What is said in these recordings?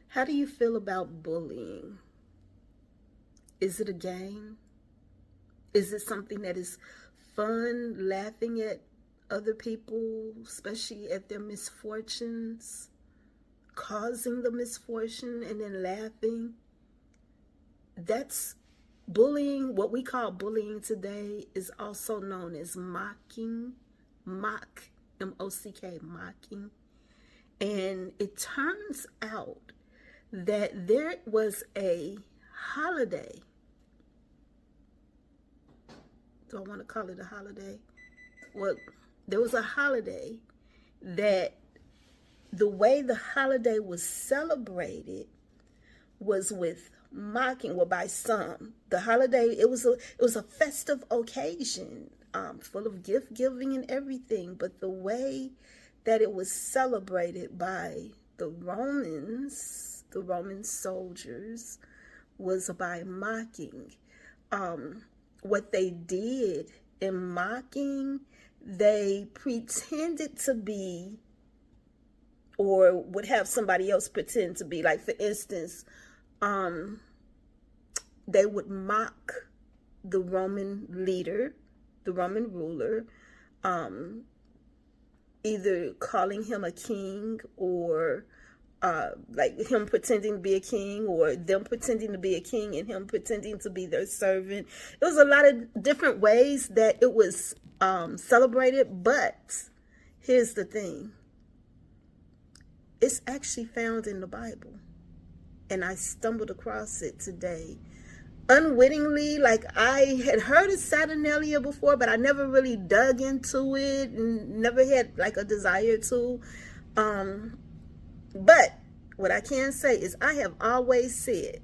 How do you feel about bullying? Is it a game? Is it something that is fun, laughing at other people, especially at their misfortunes, causing the misfortune and then laughing? That's bullying. What we call bullying today is also known as mocking, mock, M-O-C-K, mocking. And it turns out that there was a holiday. Do I want to call it a holiday? Well, there was a holiday that the way the holiday was celebrated was with mocking. Well, by some, the holiday, it was a festive occasion, full of gift giving and everything. But the way that it was celebrated by the Roman soldiers, was by mocking. What they did in mocking, they pretended to be, or would have somebody else pretend to be. Like, for instance, they would mock the Roman leader, the Roman ruler, either calling him a king, or like him pretending to be a king, or them pretending to be a king and him pretending to be their servant. It was a lot of different ways that it was celebrated. But here's the thing. It's actually found in the Bible. And I stumbled across it today unwittingly. Like, I had heard of Saturnalia before, but I never really dug into it and never had like a desire to. But what I can say is I have always said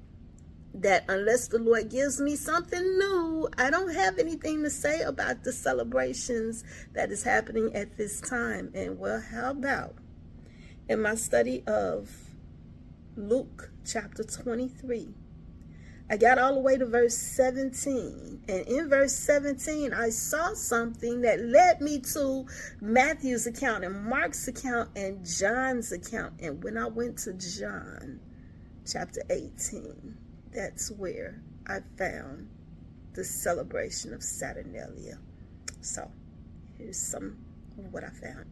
that unless the Lord gives me something new, I don't have anything to say about the celebrations that is happening at this time. And well, how about in my study of Luke chapter 23, I got all the way to verse 17. And in verse 17, I saw something that led me to Matthew's account and Mark's account and John's account. And when I went to John chapter 18, that's where I found the celebration of Saturnalia. So here's some of what I found.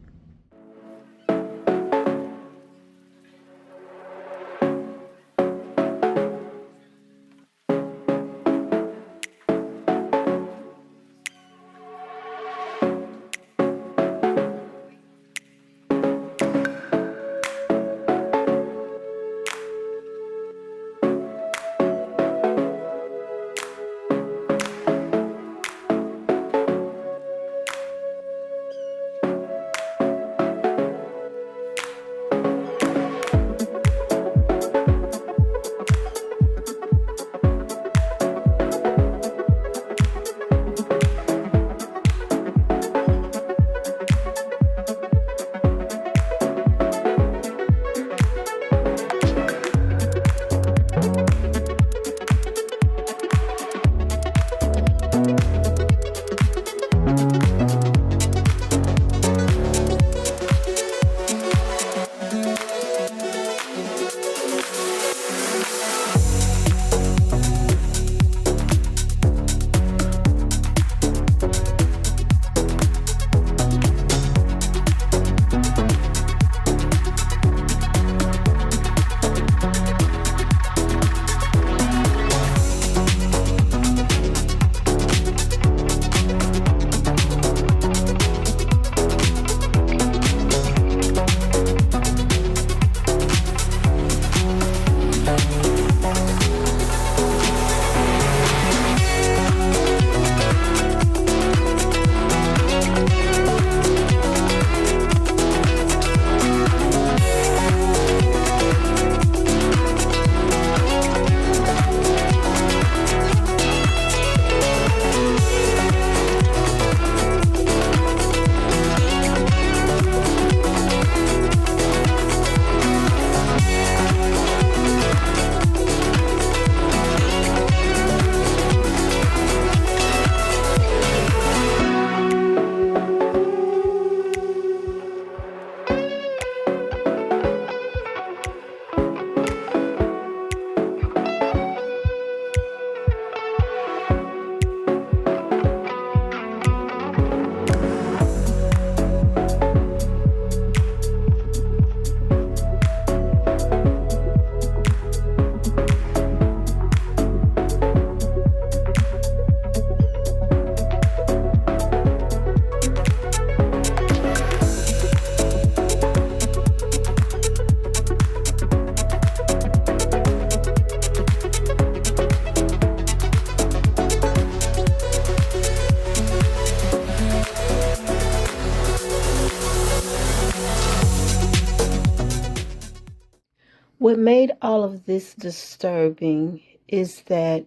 What made all of this disturbing is that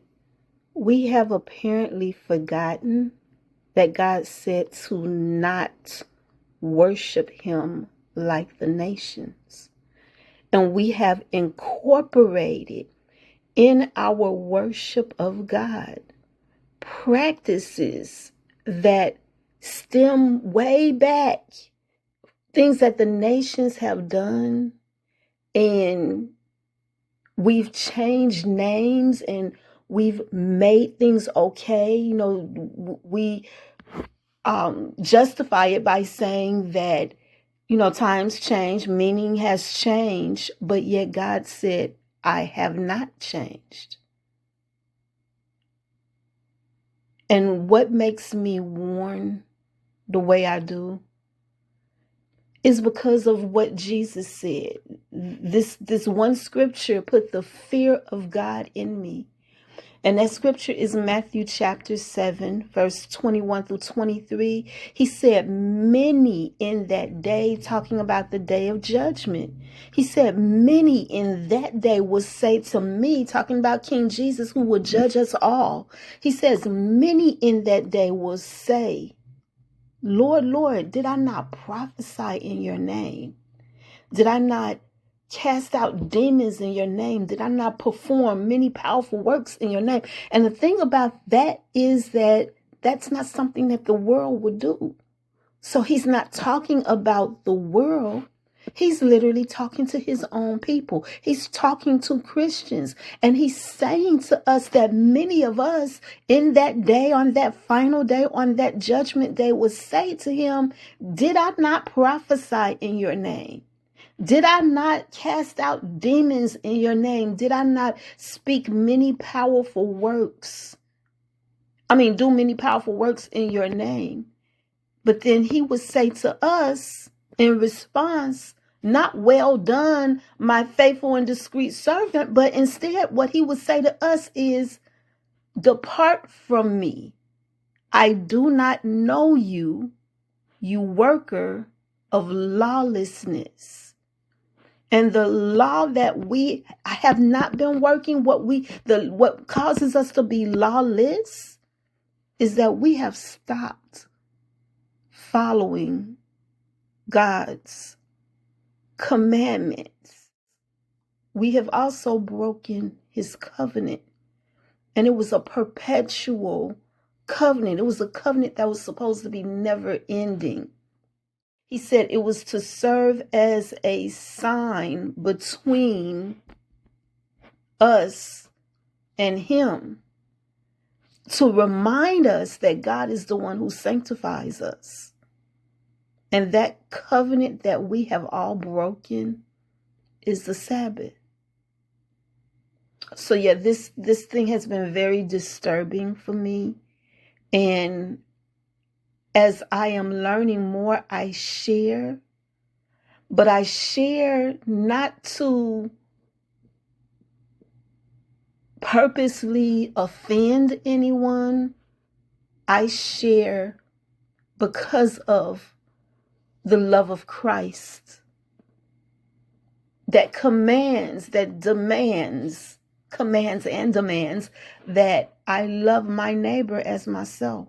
we have apparently forgotten that God said to not worship him like the nations. And we have incorporated in our worship of God practices that stem way back, things that the nations have done, and we've changed names and we've made things okay. You know, we justify it by saying that, you know, times change, meaning has changed, but yet God said, I have not changed. And what makes me warn the way I do is because of what Jesus said. This one scripture put the fear of God in me. And that scripture is Matthew chapter 7, verse 21 through 23. He said, many in that day, talking about the day of judgment. He said, many in that day will say to me, talking about King Jesus, who will judge us all. He says, many in that day will say, Lord, Lord, did I not prophesy in your name? Did I not cast out demons in your name? Did I not perform many powerful works in your name? And the thing about that is that that's not something that the world would do. So he's not talking about the world. He's literally talking to his own people. He's talking to Christians. And he's saying to us that many of us in that day, on that final day, on that judgment day, will say to him, did I not prophesy in your name? Did I not cast out demons in your name? Did I not speak many powerful works? Do many powerful works in your name. But then he would say to us in response, not well done, my faithful and discreet servant, but instead what he would say to us is, depart from me. I do not know you, you worker of lawlessness. And the law that we have not been working, what causes us to be lawless is that we have stopped following God's commandments. We have also broken his covenant. And it was a perpetual covenant. It was a covenant that was supposed to be never ending. He said it was to serve as a sign between us and him, to remind us that God is the one who sanctifies us. And that covenant that we have all broken is the Sabbath. So yeah, this thing has been very disturbing for me. And as I am learning more, I share. But I share not to purposely offend anyone. I share because of the love of Christ that commands and demands that I love my neighbor as myself.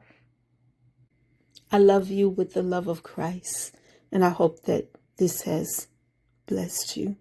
I love you with the love of Christ, and I hope that this has blessed you.